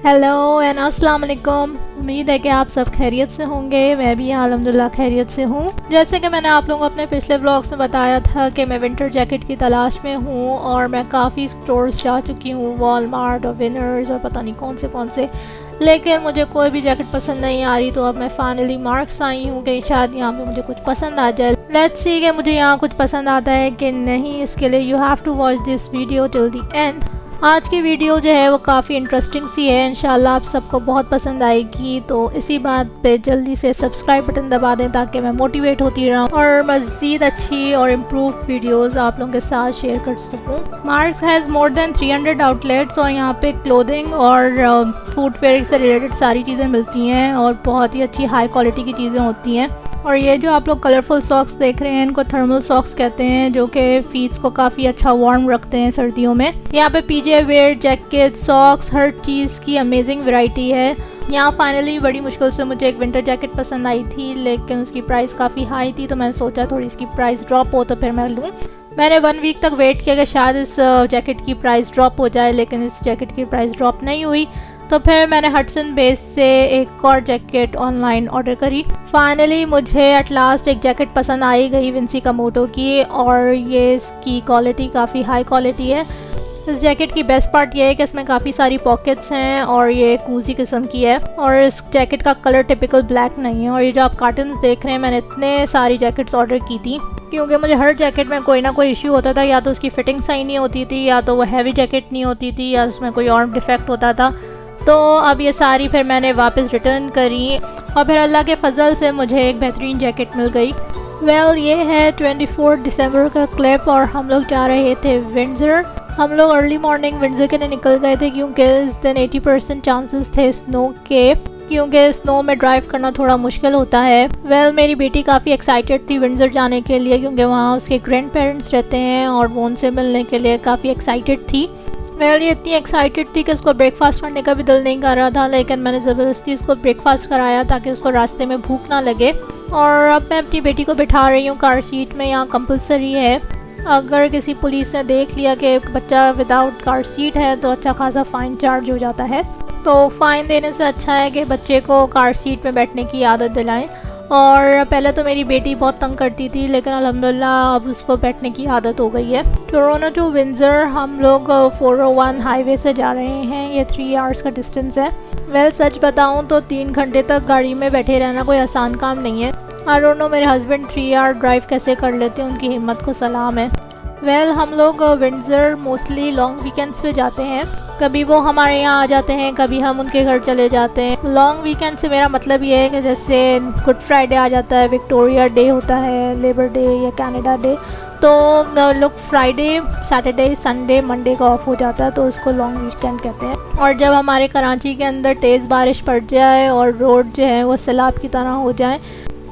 Hello and अस्सलाम वालेकुम। उम्मीद है कि आप सब खैरियत से होंगे। मैं भी यहाँ अल्हम्दुलिल्लाह खैरियत से हूँ। जैसे कि मैंने आप लोगों को अपने पिछले व्लॉग्स में बताया था कि मैं विंटर जैकेट की तलाश में हूँ और मैं काफ़ी स्टोर्स जा चुकी हूँ, वॉलमार्ट और विनर्स और पता नहीं कौन से, लेकिन मुझे कोई भी जैकेट पसंद नहीं आ रही। तो अब मैं फाइनली मार्क्स आई हूँ कि शायद यहाँ पे मुझे कुछ पसंद आ जाए। लेट्स सी कि मुझे यहाँ कुछ पसंद आता है कि नहीं। इसके लिए you have to watch this video till the end. आज की वीडियो जो है वो काफ़ी इंटरेस्टिंग सी है, इंशाल्लाह आप सबको बहुत पसंद आएगी। तो इसी बात पे जल्दी से सब्सक्राइब बटन दबा दें ताकि मैं मोटिवेट होती रहूँ और मज़ीद अच्छी और इम्प्रूव वीडियोस आप लोगों के साथ शेयर कर सकूँ। Marks has more than 300 outlets और यहाँ पे क्लोथिंग और फूडवेयर से रिलेटेड सारी चीज़ें मिलती हैं और बहुत ही अच्छी हाई क्वालिटी की चीज़ें होती हैं। और ये जो आप लोग कलरफुल सॉक्स देख रहे हैं इनको थर्मल सॉक्स कहते हैं, जो कि फीट्स को काफ़ी अच्छा वार्म रखते हैं सर्दियों में। यहाँ पे पीजे वेयर, जैकेट, सॉक्स, हर चीज़ की अमेजिंग वैरायटी है। यहाँ फाइनली बड़ी मुश्किल से मुझे एक विंटर जैकेट पसंद आई थी, लेकिन उसकी प्राइस काफ़ी हाई थी। तो मैंने सोचा थोड़ी इसकी प्राइस ड्रॉप हो तो फिर मैं लूँ। मैंने 1 वीक तक वेट किया कि शायद इस जैकेट की प्राइस ड्रॉप हो जाए, लेकिन इस जैकेट की प्राइस ड्रॉप नहीं हुई। तो फिर मैंने हडसन बेस से एक और जैकेट ऑनलाइन ऑर्डर करी। फाइनली मुझे एट लास्ट एक जैकेट पसंद आई गई विंसी कामोटो की, और ये इसकी क्वालिटी काफ़ी हाई क्वालिटी है। इस जैकेट की बेस्ट पार्ट ये है कि इसमें काफ़ी सारी पॉकेट्स हैं और ये कूजी किस्म की है। और इस जैकेट का कलर टिपिकल ब्लैक नहीं है। और ये जो आप कार्टन्स देख रहे हैं, मैंने इतने सारी जैकेट्स ऑर्डर की थी क्योंकि मुझे हर जैकेट में कोई ना कोई इश्यू होता था। या तो उसकी फिटिंग सही नहीं होती थी, या तो वो हैवी जैकेट नहीं होती थी, या उसमें कोई और डिफेक्ट होता था। तो अब ये सारी फिर मैंने वापस रिटर्न करी और फिर अल्लाह के फजल से मुझे एक बेहतरीन जैकेट मिल गई। ये है 24 दिसंबर का क्लिप और हम लोग जा रहे थे विंडसर। हम लोग अर्ली मॉर्निंग विंडसर के लिए निकल गए थे क्योंकि इस दिन 80% चांसेस थे स्नो के, क्योंकि स्नो में ड्राइव करना थोड़ा मुश्किल होता है। मेरी बेटी काफ़ी एक्साइटेड थी विंडसर जाने के लिए क्योंकि वहाँ उसके ग्रैंड पेरेंट्स रहते हैं और वो उनसे मिलने के लिए काफ़ी एक्साइटेड थी। ये इतनी एक्साइटेड थी कि उसको ब्रेकफास्ट करने का भी दिल नहीं कर रहा था, लेकिन मैंने ज़बरदस्ती उसको ब्रेकफास्ट कराया ताकि उसको रास्ते में भूख ना लगे। और अब मैं अपनी बेटी को बिठा रही हूँ कार सीट में। यहाँ कंपलसरी है, अगर किसी पुलिस ने देख लिया कि बच्चा विदाउट कार सीट है तो अच्छा खासा फ़ाइन चार्ज हो जाता है। तो फ़ाइन देने से अच्छा है कि बच्चे को कार सीट में बैठने की आदत दिलाएं। और पहले तो मेरी बेटी बहुत तंग करती थी, लेकिन अल्हम्दुलिल्लाह अब उसको बैठने की आदत हो गई है। टोरंटो टू विंडसर हम लोग 401 हाईवे से जा रहे हैं। ये 3 आवर्स का डिस्टेंस है। सच बताऊं तो 3 घंटे तक गाड़ी में बैठे रहना कोई आसान काम नहीं है। आई डोंट नो मेरे हस्बैंड 3 आवर ड्राइव कैसे कर लेते हैं, उनकी हिम्मत को सलाम है। हम लोग विंडसर मोस्टली लॉन्ग वीकेंड्स पे जाते हैं। कभी वो हमारे यहाँ आ जाते हैं, कभी हम उनके घर चले जाते हैं। लॉन्ग वीकेंड से मेरा मतलब ये है कि जैसे गुड फ्राइडे आ जाता है, विक्टोरिया डे होता है, लेबर डे या कनाडा डे, तो लोग फ्राइडे, सैटरडे, संडे, मंडे का ऑफ हो जाता है, तो उसको लॉन्ग वीकेंड कहते हैं। और जब हमारे कराची के अंदर तेज़ बारिश पड़ जाए और रोड जो है वो सैलाब की तरह हो जाए,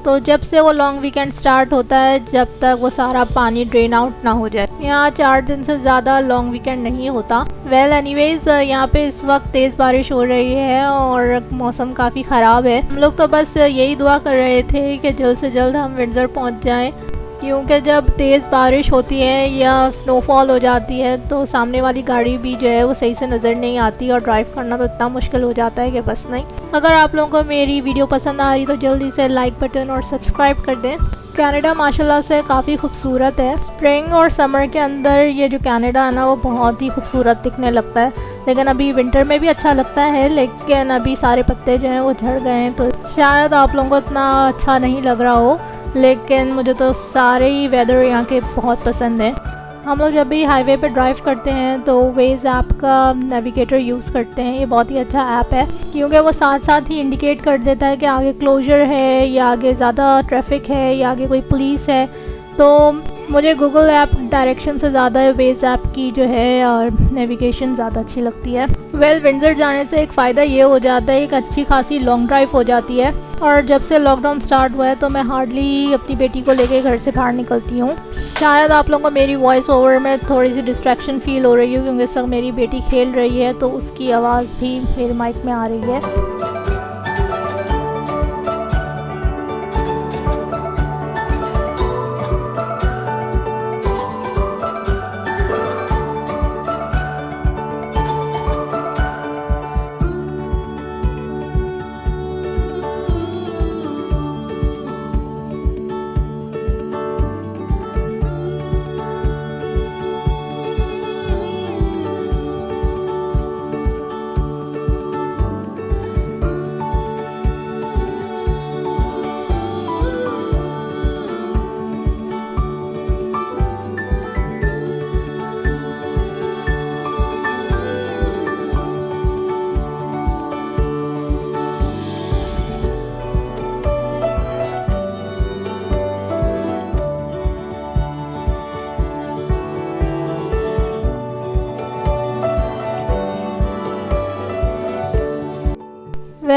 तो जब से वो लॉन्ग वीकेंड स्टार्ट होता है जब तक वो सारा पानी ड्रेन आउट ना हो जाए। यहाँ 4 दिन से ज़्यादा लॉन्ग वीकेंड नहीं होता। एनीवेज यहाँ पे इस वक्त तेज़ बारिश हो रही है और मौसम काफ़ी ख़राब है। हम लोग तो बस यही दुआ कर रहे थे कि जल्द से जल्द हम विंडसर पहुँच जाएँ, क्योंकि जब तेज़ बारिश होती है या स्नोफॉल हो जाती है तो सामने वाली गाड़ी भी जो है वो सही से नज़र नहीं आती और ड्राइव करना तो इतना मुश्किल हो जाता है कि बस नहीं। अगर आप लोगों को मेरी वीडियो पसंद आ रही तो जल्दी से लाइक बटन और सब्सक्राइब कर दें। कनाडा माशाल्लाह से काफ़ी खूबसूरत है। स्प्रिंग और समर के अंदर ये जो कनाडा है ना वो बहुत ही खूबसूरत दिखने लगता है, लेकिन अभी विंटर में भी अच्छा लगता है, लेकिन अभी सारे पत्ते जो हैं वो झड़ गए हैं तो शायद आप लोगों को इतना अच्छा नहीं लग रहा हो, लेकिन मुझे तो सारे ही वेदर यहाँ के बहुत पसंद है। हम लोग जब भी हाईवे पे ड्राइव करते हैं तो वेज ऐप का नेविगेटर यूज़ करते हैं। ये बहुत ही अच्छा ऐप है क्योंकि वो साथ साथ ही इंडिकेट कर देता है कि आगे क्लोजर है या आगे ज़्यादा ट्रैफिक है या आगे कोई पुलिस है। तो मुझे गूगल ऐप डायरेक्शन से ज़्यादा वेज ऐप की जो है और नेविगेशन ज़्यादा अच्छी लगती है। विंडसर जाने से एक फ़ायदा ये हो जाता है, एक अच्छी खासी लॉन्ग ड्राइव हो जाती है। और जब से लॉकडाउन स्टार्ट हुआ है तो मैं हार्डली अपनी बेटी को लेके घर से बाहर निकलती हूँ। शायद आप लोगों को मेरी वॉइस ओवर में थोड़ी सी डिस्ट्रैक्शन फ़ील हो रही है क्योंकि इस वक्त मेरी बेटी खेल रही है तो उसकी आवाज़ भी मेरे माइक में आ रही है।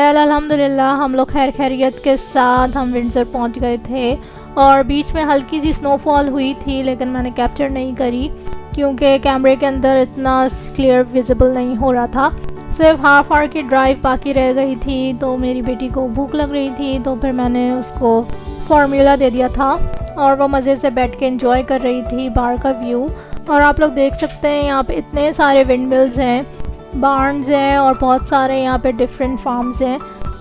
वेल अल्हम्दुलिल्लाह हम लोग खैर खैरियत के साथ हम विंडसर पहुंच गए थे और बीच में हल्की सी स्नोफॉल हुई थी, लेकिन मैंने कैप्चर नहीं करी क्योंकि कैमरे के अंदर इतना क्लियर विजिबल नहीं हो रहा था। सिर्फ हाफ आवर की ड्राइव बाकी रह गई थी, तो मेरी बेटी को भूख लग रही थी, तो फिर मैंने उसको फार्मूला दे दिया था और वो मज़े से बैठ के एंजॉय कर रही थी बाहर का व्यू। और आप लोग देख सकते हैं यहाँ पे इतने सारे विंड मिल्स हैं, बार्न्स हैं और बहुत सारे यहाँ पे डिफरेंट फार्म्स हैं।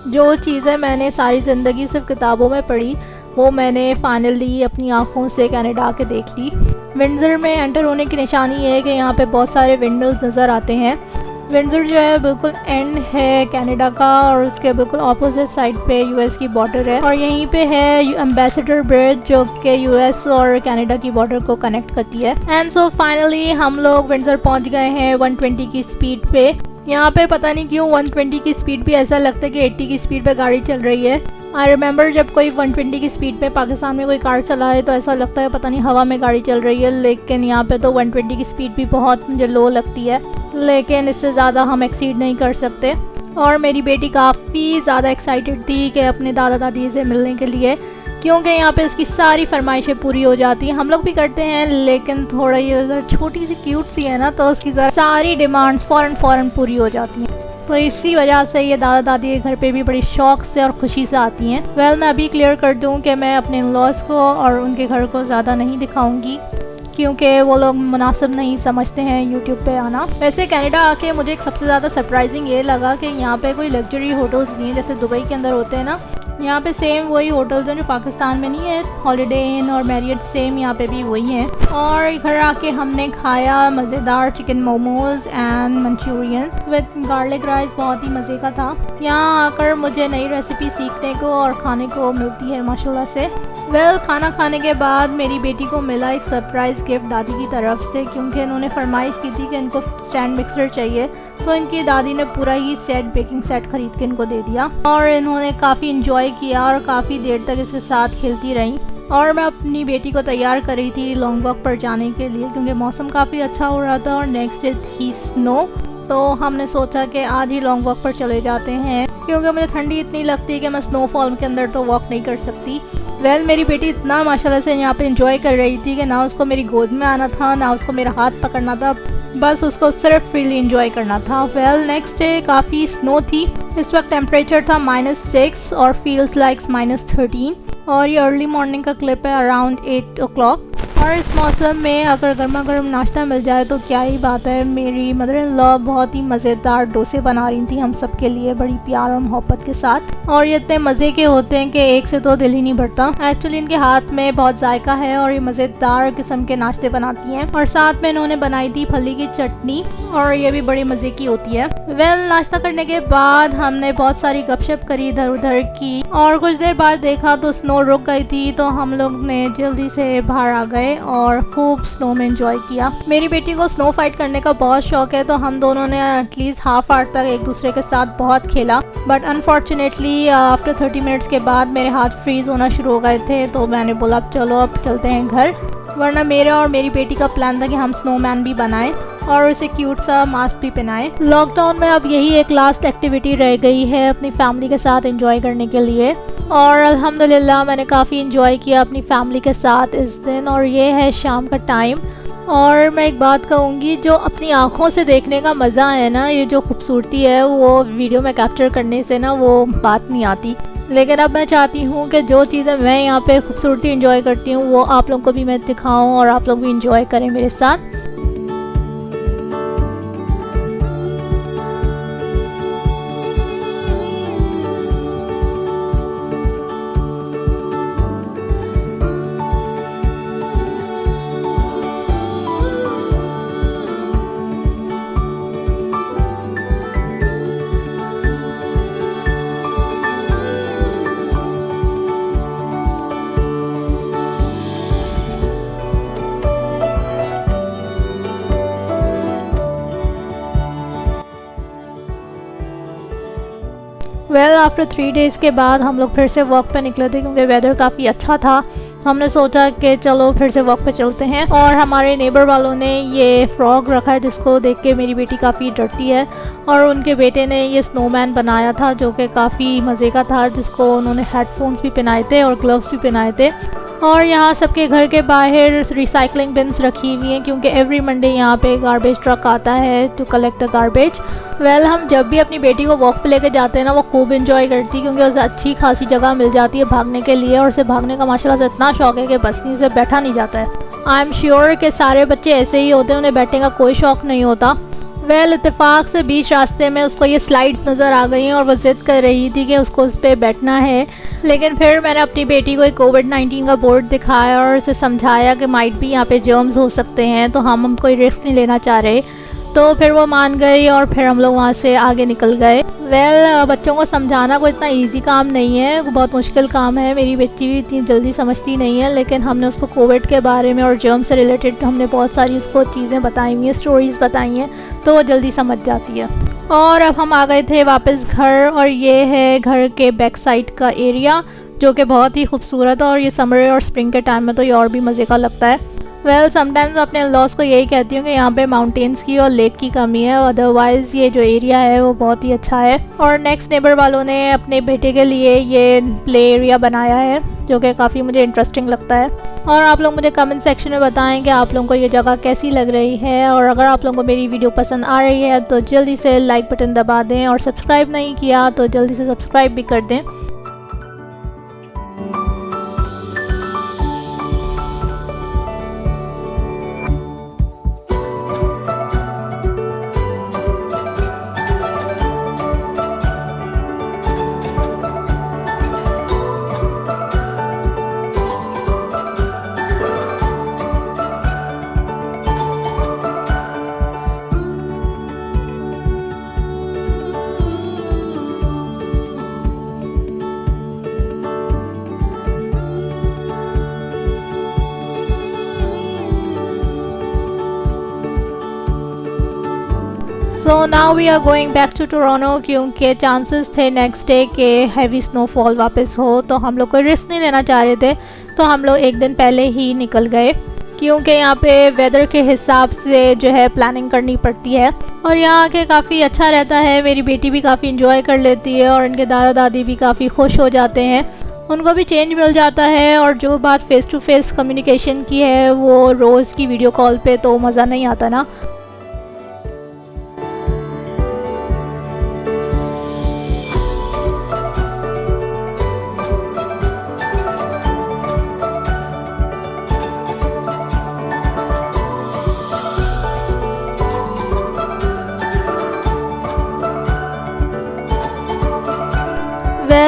जो चीज़ें मैंने सारी ज़िंदगी सिर्फ किताबों में पढ़ी वो मैंने फाइनली अपनी आँखों से कनाडा के देख ली। विंडसर में एंटर होने की निशानी ये है कि यहाँ पे बहुत सारे विंड मिल्स नज़र आते हैं। विंडसर जो है बिल्कुल एंड है कनाडा का और उसके बिल्कुल ऑपोजिट साइड पे यूएस की बॉर्डर है और यहीं पे है एम्बेसडर ब्रिज जो कि यूएस और कनाडा की बॉर्डर को कनेक्ट करती है। एंड सो फाइनली हम लोग विंडसर पहुंच गए हैं 120 की स्पीड पे। यहाँ पे पता नहीं क्यों 120 की स्पीड पे ऐसा लगता है कि 80 की स्पीड पे गाड़ी चल रही है। आई रिमेंबर जब कोई 120 की स्पीड पे पाकिस्तान में कोई कार चलाए तो ऐसा लगता है पता नहीं हवा में गाड़ी चल रही है, लेकिन यहाँ पे तो 120 की स्पीड भी बहुत मुझे लो लगती है, लेकिन इससे ज़्यादा हम एक्सीड नहीं कर सकते। और मेरी बेटी काफ़ी ज़्यादा एक्साइटेड थी कि अपने दादा दादी से मिलने के लिए, क्योंकि यहाँ पे इसकी सारी फरमाइशें पूरी हो जाती हैं। हम लोग भी करते हैं, लेकिन थोड़ा ये छोटी सी क्यूट सी है ना, तो उसकी सारी डिमांड्स फ़ौरन पूरी हो जाती हैं। तो इसी वजह से ये दादा दादी के घर पे भी बड़ी शौक से और खुशी से आती हैं। वेल मैं अभी क्लियर कर दूं कि मैं अपने इन-लॉज़ को और उनके घर को ज़्यादा नहीं दिखाऊंगी क्योंकि वो लोग मुनासिब नहीं समझते हैं यूट्यूब पे आना। वैसे कनाडा आके मुझे एक सबसे ज़्यादा सरप्राइजिंग ये लगा कि यहाँ पे कोई लग्जरी होटल्स नहीं है जैसे दुबई के अंदर होते हैं ना। यहाँ पे सेम वही होटल्स हैं जो पाकिस्तान में नहीं है, हॉलिडे इन और मैरियट सेम यहाँ पे भी वही हैं। और घर आके हमने खाया मज़ेदार chicken momos and Manchurian with garlic rice, बहुत ही मज़े का था। यहाँ आकर मुझे नई रेसिपी सीखने को और खाने को मिलती है माशाल्लाह से। वेल खाना खाने के बाद मेरी बेटी को मिला एक सरप्राइज़ गिफ्ट दादी की तरफ से, क्योंकि इन्होंने फरमाइश की थी कि इनको स्टैंड मिक्सर चाहिए, तो इनकी दादी ने पूरा ही सेट बेकिंग सेट खरीद के इनको दे दिया और इन्होंने काफ़ी इंजॉय किया और काफ़ी देर तक इसके साथ खेलती रहीं। और मैं अपनी बेटी को तैयार कर रही थी लॉन्ग वॉक पर जाने के लिए क्योंकि मौसम काफ़ी अच्छा हो रहा था और नेक्स्ट डे थी स्नो, तो हमने सोचा कि आज ही लॉन्ग वॉक पर चले जाते हैं क्योंकि मुझे ठंडी इतनी लगती है कि मैं स्नोफॉल के अंदर तो वॉक नहीं कर सकती। वेल मेरी बेटी इतना माशाल्लाह से यहाँ पे एंजॉय कर रही थी कि ना उसको मेरी गोद में आना था ना उसको मेरा हाथ पकड़ना था, बस उसको सिर्फ फ्रीली एंजॉय करना था। वेल नेक्स्ट डे काफ़ी स्नो थी। इस वक्त टेम्परेचर था -6 और फील्स लाइक -13 और ये अर्ली मॉर्निंग का क्लिप है अराउंड 8 o'clock। और इस मौसम में अगर गर्मा गर्म नाश्ता मिल जाए तो क्या ही बात है। मेरी मदर इन लॉ बहुत ही मज़ेदार डोसे बना रही थी हम सब के लिए बड़ी प्यार और मोहब्बत के साथ, और ये इतने मज़े के होते हैं कि एक से तो दिल ही नहीं भरता। एक्चुअली इनके हाथ में बहुत जायका है और ये मज़ेदार किस्म के नाश्ते बनाती हैं। और साथ में इन्होंने बनाई थी फली की चटनी और ये भी बड़ी मज़े की होती है। वेल नाश्ता करने के बाद हमने बहुत सारी गपशप करी इधर उधर की और कुछ देर बाद देखा तो स्नो रुक गई थी, तो हम लोग ने जल्दी से बाहर आ गए और खूब स्नो में एंजॉय किया। मेरी बेटी को स्नो फाइट करने का बहुत शौक है, तो हम दोनों ने एटलीस्ट हाफ आवर तक एक दूसरे के साथ बहुत खेला, बट अनफॉर्चुनेटली आफ्टर 30 मिनट्स के बाद मेरे हाथ फ्रीज होना शुरू हो गए थे, तो मैंने बोला अब चलो अब चलते हैं घर, वरना मेरा और मेरी बेटी का प्लान था कि हम स्नोमैन भी बनाएं और उसे क्यूट सा मास्क भी पहनाएं। लॉकडाउन में अब यही एक लास्ट एक्टिविटी रह गई है अपनी फैमिली के साथ एंजॉय करने के लिए, और अल्हम्दुलिल्लाह मैंने काफ़ी एंजॉय किया अपनी फैमिली के साथ इस दिन। और ये है शाम का टाइम, और मैं एक बात कहूँगी, जो अपनी आँखों से देखने का मज़ा है ना, ये जो खूबसूरती है वो वीडियो में कैप्चर करने से ना वो बात नहीं आती। लेकिन अब मैं चाहती हूँ कि जो चीज़ें मैं यहाँ पे खूबसूरती एंजॉय करती हूँ वो आप लोगों को भी मैं दिखाऊँ और आप लोग भी एंजॉय करें मेरे साथ। वेल आफ्टर 3 डेज़ के बाद हम लोग फिर से वॉक पे निकले थे क्योंकि वेदर काफ़ी अच्छा था हमने सोचा कि चलो फिर से वॉक पे चलते हैं। और हमारे नेबर वालों ने ये फ्रॉग रखा है जिसको देख के मेरी बेटी काफ़ी डरती है, और उनके बेटे ने ये स्नोमैन बनाया था जो कि काफ़ी मज़े का था, जिसको उन्होंने हेडफोन्स भी पहनाए थे और ग्लव्स भी पहनाए थे। और यहाँ सबके घर के बाहर रिसाइकलिंग बिन्स रखी हुई हैं क्योंकि एवरी मंडे यहाँ पे गार्बेज ट्रक आता है टू कलेक्ट द गार्बेज। हम जब भी अपनी बेटी को वॉक पे लेके जाते हैं ना, वो खूब इंजॉय करती है क्योंकि उसे अच्छी खासी जगह मिल जाती है भागने के लिए, और उसे भागने का माशाल्लाह से इतना शौक है कि बस नहीं, उसे बैठा नहीं जाता है। आई एम श्योर कि सारे बच्चे ऐसे ही होते हैं, उन्हें बैठने का कोई शौक नहीं होता। इत्तेफाक से बीच रास्ते में उसको ये स्लाइड्स नज़र आ गई हैं और वो ज़िद कर रही थी कि उसको उस पर बैठना है। लेकिन फिर मैंने अपनी बेटी को एक कोविड-19 का बोर्ड दिखाया और उसे समझाया कि माइट भी यहाँ पे जर्म्स हो सकते हैं, तो हम कोई रिस्क नहीं लेना चाह रहे। तो फिर वो मान गई और फिर हम लोग वहाँ से आगे निकल गए। बच्चों को समझाना कोई इतना इजी काम नहीं है, बहुत मुश्किल काम है। मेरी बेटी भी इतनी जल्दी समझती नहीं है, लेकिन हमने उसको कोविड के बारे में और जर्म से रिलेटेड हमने बहुत सारी उसको चीज़ें बताई हुई हैं, स्टोरीज़ बताई हैं, तो वो जल्दी समझ जाती है। और अब हम आ गए थे वापस घर, और ये है घर के बैक साइड का एरिया जो कि बहुत ही खूबसूरत है, और ये समर और स्प्रिंग के टाइम में तो ये और भी मज़े का लगता है। समटाइम्स अपने लॉस को यही कहती हूँ कि यहाँ पे माउंटेन्स की और लेक की कमी है, अदरवाइज़ ये जो एरिया है वो बहुत ही अच्छा है। और नेक्स्ट नेबर वालों ने अपने बेटे के लिए ये प्ले एरिया बनाया है जो कि काफ़ी मुझे इंटरेस्टिंग लगता है। और आप लोग मुझे कमेंट सेक्शन में बताएं कि आप लोगों को ये जगह कैसी लग रही है, और अगर आप लोगों को मेरी वीडियो पसंद आ रही है तो जल्दी से लाइक बटन दबा दें, और सब्सक्राइब नहीं किया तो जल्दी से सब्सक्राइब भी कर दें। So now we are going back to Toronto क्योंकि चांसेस थे नेक्स्ट डे के हैवी स्नोफॉल वापस हो, तो हम लोग कोई रिस्क नहीं लेना चाह रहे थे, तो हम लोग एक दिन पहले ही निकल गए क्योंकि यहाँ पे वेदर के हिसाब से जो है प्लानिंग करनी पड़ती है। और यहाँ के काफ़ी अच्छा रहता है, मेरी बेटी भी काफ़ी इंजॉय कर लेती है और इनके दादा दादी भी काफ़ी खुश हो जाते हैं, उनको भी चेंज मिल जाता है। और जो बात फ़ेस टू फेस कम्युनिकेशन की है वो रोज़ की वीडियो कॉल पे तो मज़ा नहीं आता ना।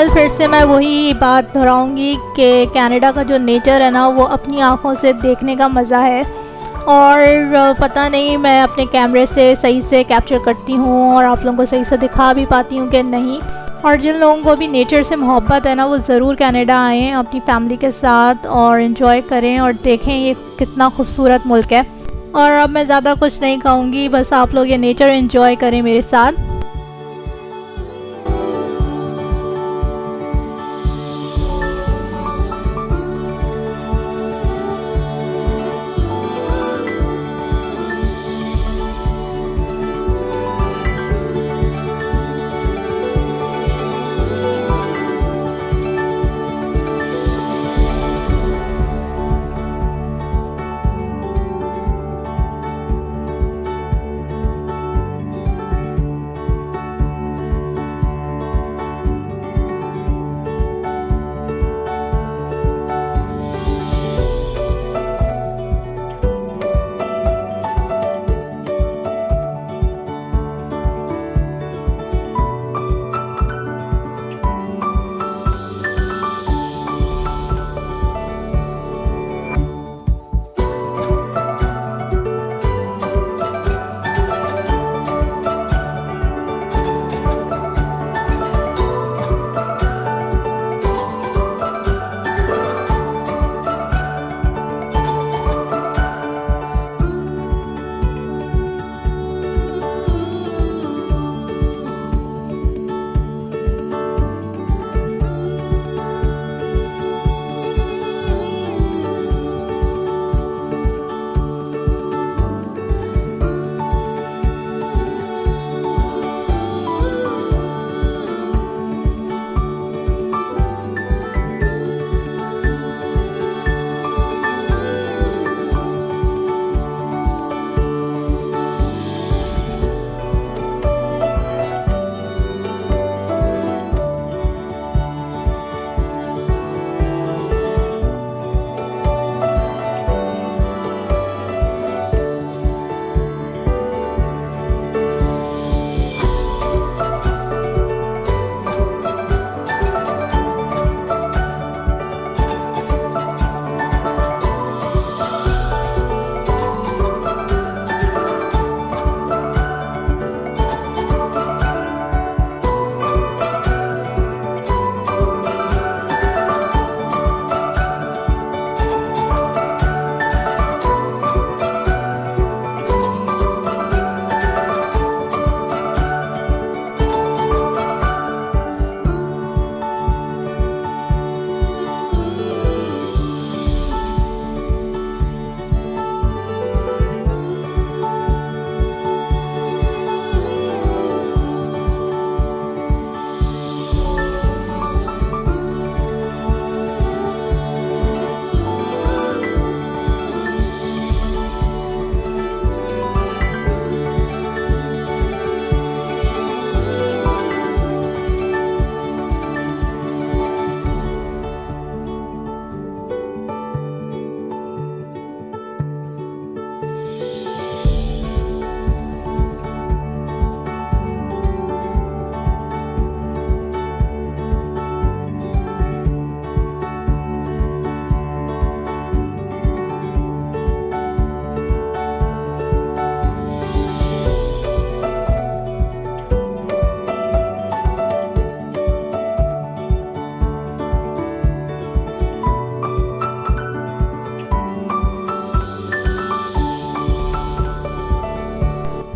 फिर से मैं वही बात दोहराऊंगी कि कनाडा का जो नेचर है ना वो अपनी आँखों से देखने का मज़ा है, और पता नहीं मैं अपने कैमरे से सही से कैप्चर करती हूँ और आप लोगों को सही से दिखा भी पाती हूँ कि नहीं। और जिन लोगों को भी नेचर से मोहब्बत है ना वो ज़रूर कनाडा आएँ अपनी फैमिली के साथ और इन्जॉय करें और देखें ये कितना खूबसूरत मुल्क है। और अब मैं ज़्यादा कुछ नहीं कहूँगी, बस आप लोग ये नेचर इन्जॉय करें मेरे साथ।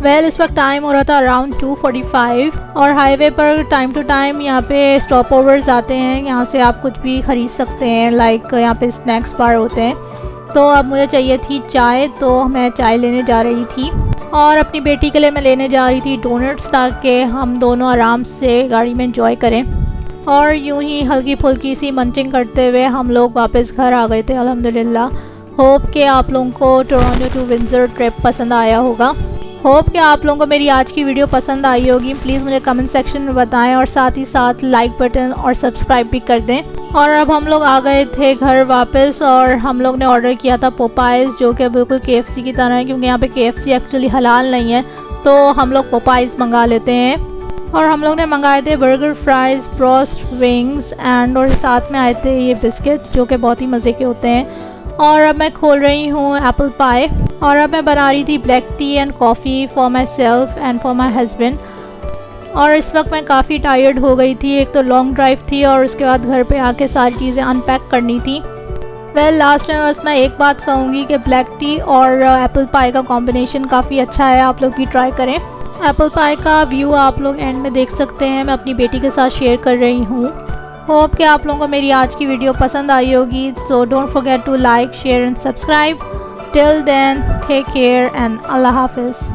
वेल इस वक्त टाइम हो रहा था अराउंड 2:45 और हाईवे पर टाइम टू टाइम यहाँ पे स्टॉप ओवर्स आते हैं। यहाँ से आप कुछ भी ख़रीद सकते हैं, लाइक यहाँ पे स्नैक्स बार होते हैं। तो अब मुझे चाहिए थी चाय, तो मैं चाय लेने जा रही थी और अपनी बेटी के लिए मैं लेने जा रही थी डोनट्स, ताकि हम दोनों आराम से गाड़ी में एंजॉय करें। और यूं ही हल्की फुल्की सी मंचिंग करते हुए हम लोग वापस घर आ गए थे अल्हम्दुलिल्लाह। होप कि आप लोगों को टोरंटो टू विंडसर ट्रिप पसंद आया होगा। होप कि आप लोगों को मेरी आज की वीडियो पसंद आई होगी। प्लीज़ मुझे कमेंट सेक्शन में बताएं और साथ ही साथ लाइक बटन और सब्सक्राइब भी कर दें। और अब हम लोग आ गए थे घर वापस और हम लोग ने ऑर्डर किया था पोपाइज़, जो कि बिल्कुल KFC की तरह है, क्योंकि यहाँ पे KFC एक्चुअली हलाल नहीं है, तो हम लोग पोपाइज़ मंगा लेते हैं। और हम लोग ने मंगाए थे बर्गर, फ्राइज़, ब्रोस्ट, विंग्स और साथ में आए थे ये बिस्किट्स, जो कि बहुत ही मज़े के होते हैं। और अब मैं खोल रही हूँ एप्पल पाई और अब मैं बना रही थी black T and coffee for my self and for my husband. और इस वक्त मैं काफ़ी टायर्ड हो गई थी, एक तो लॉन्ग ड्राइव थी और उसके बाद घर पे आके सारी चीज़ें अनपैक करनी थी। वेल लास्ट में बस मैं एक बात कहूँगी कि ब्लैक टी और एप्पल पाई का कॉम्बिनेशन काफ़ी अच्छा है, आप लोग भी ट्राई करें। एप्पल पाई का व्यू आप लोग एंड में देख सकते हैं, मैं अपनी बेटी के साथ शेयर कर रही हूँ। होप कि आप लोगों को मेरी आज की वीडियो पसंद आई होगी। So don't forget to like, share and subscribe. Till then take care and अल्लाह हाफिज़।